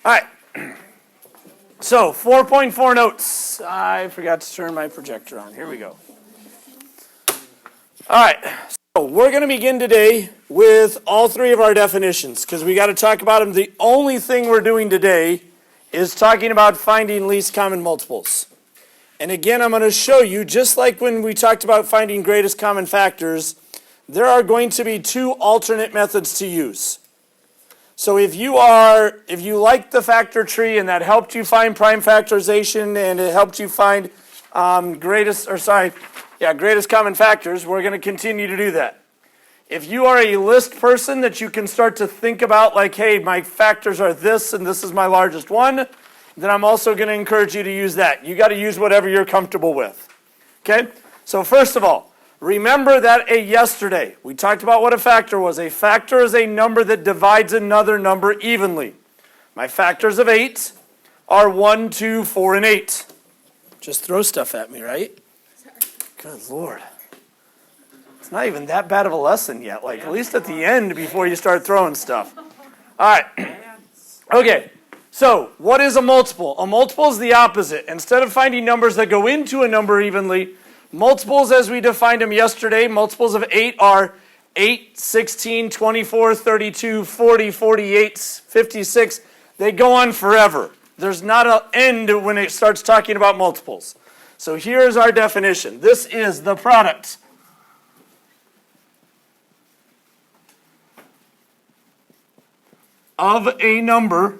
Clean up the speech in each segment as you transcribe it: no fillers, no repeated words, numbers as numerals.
All right. So 4.4 notes. I forgot to turn my projector on. Here we go. All right. So we're going to begin today with all three of our definitions because we got to talk about them. The only thing we're doing today is talking about finding least common multiples. And again, I'm going to show you, just like when we talked about finding greatest common factors, there are going to be two alternate methods to use. So if you like the factor tree and that helped you find prime factorization and it helped you find greatest common factors, we're going to continue to do that. If you are a list person that you can start to think about like, hey, my factors are this and this is my largest one, then I'm also going to encourage you to use that. You got to use whatever you're comfortable with. Okay? So first of all, remember that yesterday we talked about what a factor was. A factor is a number that divides another number evenly. My factors of 8 are 1, 2, 4, and 8. Just throw stuff at me, right? Good Lord. It's not even that bad of a lesson yet. Like, at least at the end before you start throwing stuff. All right. Okay. So, what is a multiple? A multiple is the opposite. Instead of finding numbers that go into a number evenly, multiples as we defined them yesterday, multiples of 8 are 8, 16, 24, 32, 40, 48, 56. They go on forever. There's not an end when it starts talking about multiples. So here's our definition. This is the product of a number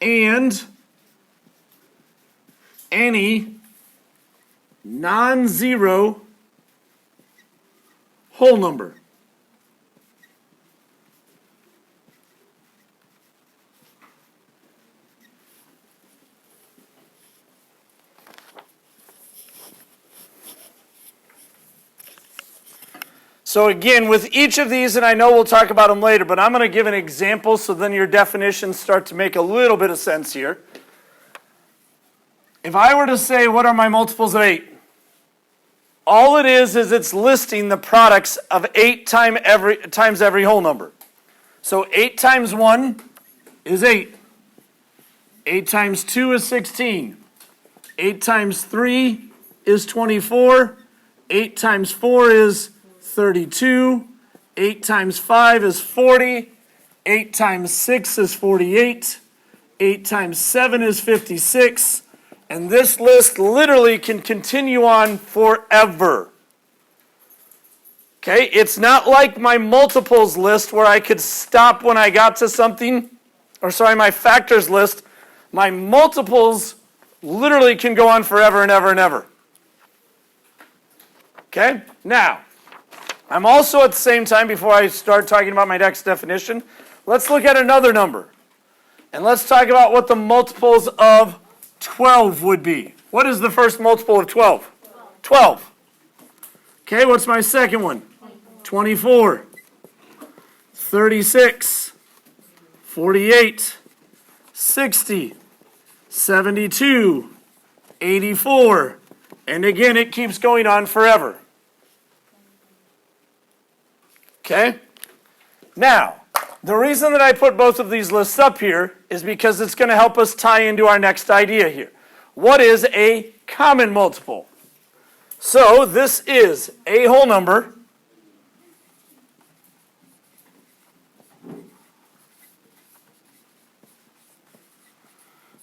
and any non-zero whole number. So again, with each of these, and I know we'll talk about them later, but I'm going to give an example so then your definitions start to make a little bit of sense here. If I were to say, what are my multiples of 8? All it is it's listing the products of 8 times every whole number. So 8 times 1 is 8. 8 times 2 is 16. 8 times 3 is 24. 8 times 4 is 32. 8 times 5 is 40. 8 times 6 is 48. 8 times 7 is 56. And this list literally can continue on forever. Okay, it's not like my multiples list where I could stop when I got to something, my factors list. My multiples literally can go on forever and ever and ever. Okay, now, I'm also at the same time, before I start talking about my next definition, let's look at another number. And let's talk about what the multiples of 12 would be. What is the first multiple of 12? 12. Okay, what's my second one? 24. 36. 48. 60. 72. 84. And again, it keeps going on forever. Okay? Now, the reason that I put both of these lists up here is because it's going to help us tie into our next idea here. What is a common multiple? So this is a whole number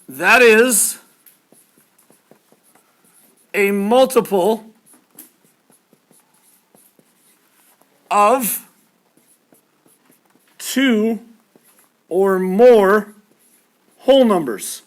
that is a multiple of 2 or more whole numbers.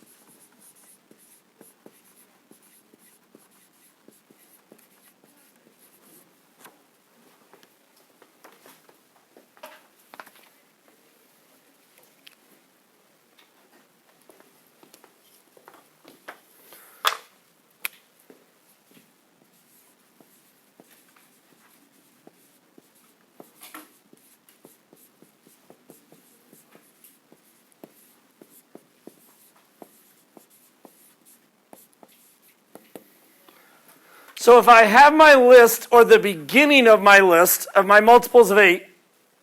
So if I have my list, or the beginning of my list of my multiples of 8,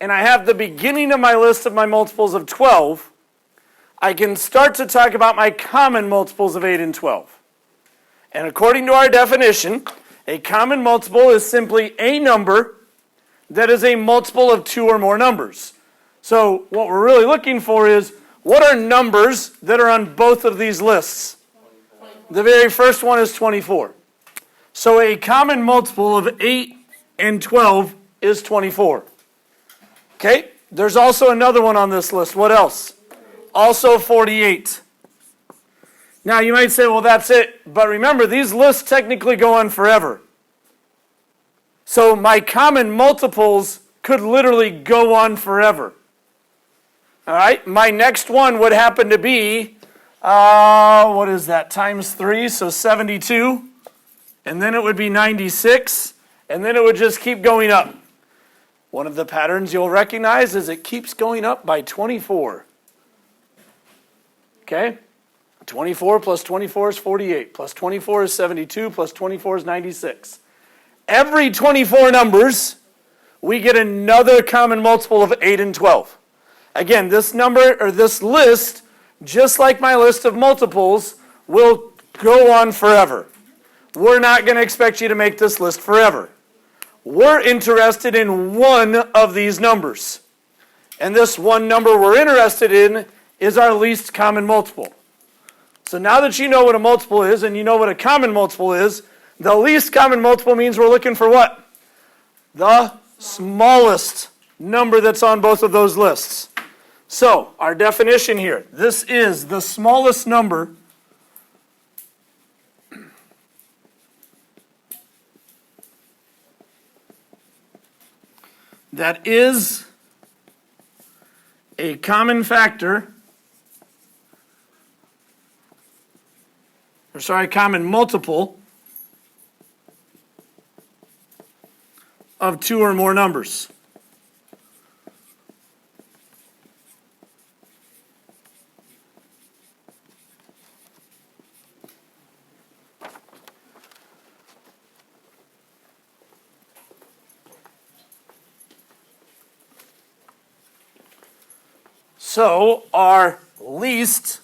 and I have the beginning of my list of my multiples of 12, I can start to talk about my common multiples of 8 and 12. And according to our definition, a common multiple is simply a number that is a multiple of 2 or more numbers. So what we're really looking for is, what are numbers that are on both of these lists? The very first one is 24. So a common multiple of 8 and 12 is 24. Okay, there's also another one on this list. What else? Also 48. Now you might say, well, that's it. But remember, these lists technically go on forever. So my common multiples could literally go on forever. All right, my next one would happen to be, what is that, times 3, so 72. And then it would be 96. And then it would just keep going up. One of the patterns you'll recognize is it keeps going up by 24. Okay? 24 plus 24 is 48. Plus 24 is 72. Plus 24 is 96. Every 24 numbers, we get another common multiple of 8 and 12. Again, this number, or this list, just like my list of multiples, will go on forever. We're not going to expect you to make this list forever. We're interested in one of these numbers. And this one number we're interested in is our least common multiple. So now that you know what a multiple is and you know what a common multiple is, the least common multiple means we're looking for what? The smallest number that's on both of those lists. So, our definition here, this is the smallest number that is a common factor, common multiple of 2 or more numbers. So our least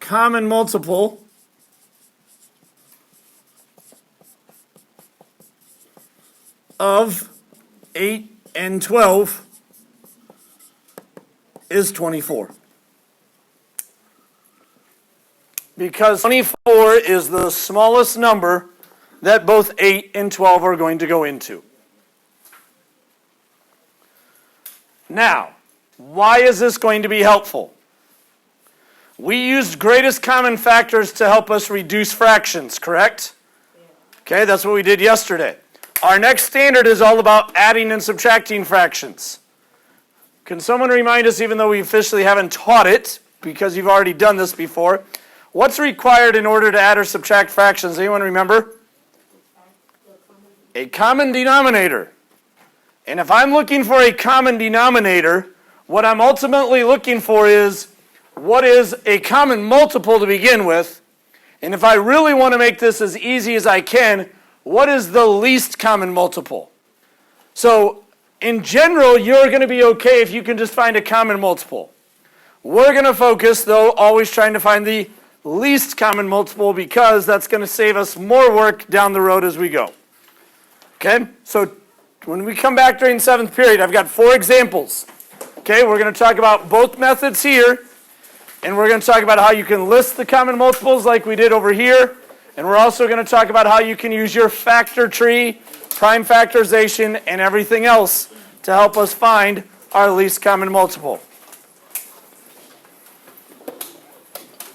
common multiple of 8 and 12 is 24. Because 24 is the smallest number that both 8 and 12 are going to go into. Now, why is this going to be helpful? We used greatest common factors to help us reduce fractions, correct? Okay, that's what we did yesterday. Our next standard is all about adding and subtracting fractions. Can someone remind us, even though we officially haven't taught it, because you've already done this before, what's required in order to add or subtract fractions? Anyone remember? A common denominator. And if I'm looking for a common denominator, what I'm ultimately looking for is, what is a common multiple to begin with? And if I really want to make this as easy as I can, what is the least common multiple? So, in general, you're going to be okay if you can just find a common multiple. We're going to focus, though, always trying to find the least common multiple, because that's going to save us more work down the road as we go. Okay? So, when we come back during 7th period, I've got 4 examples. Okay, we're going to talk about both methods here, and we're going to talk about how you can list the common multiples like we did over here, and we're also going to talk about how you can use your factor tree, prime factorization, and everything else to help us find our least common multiple.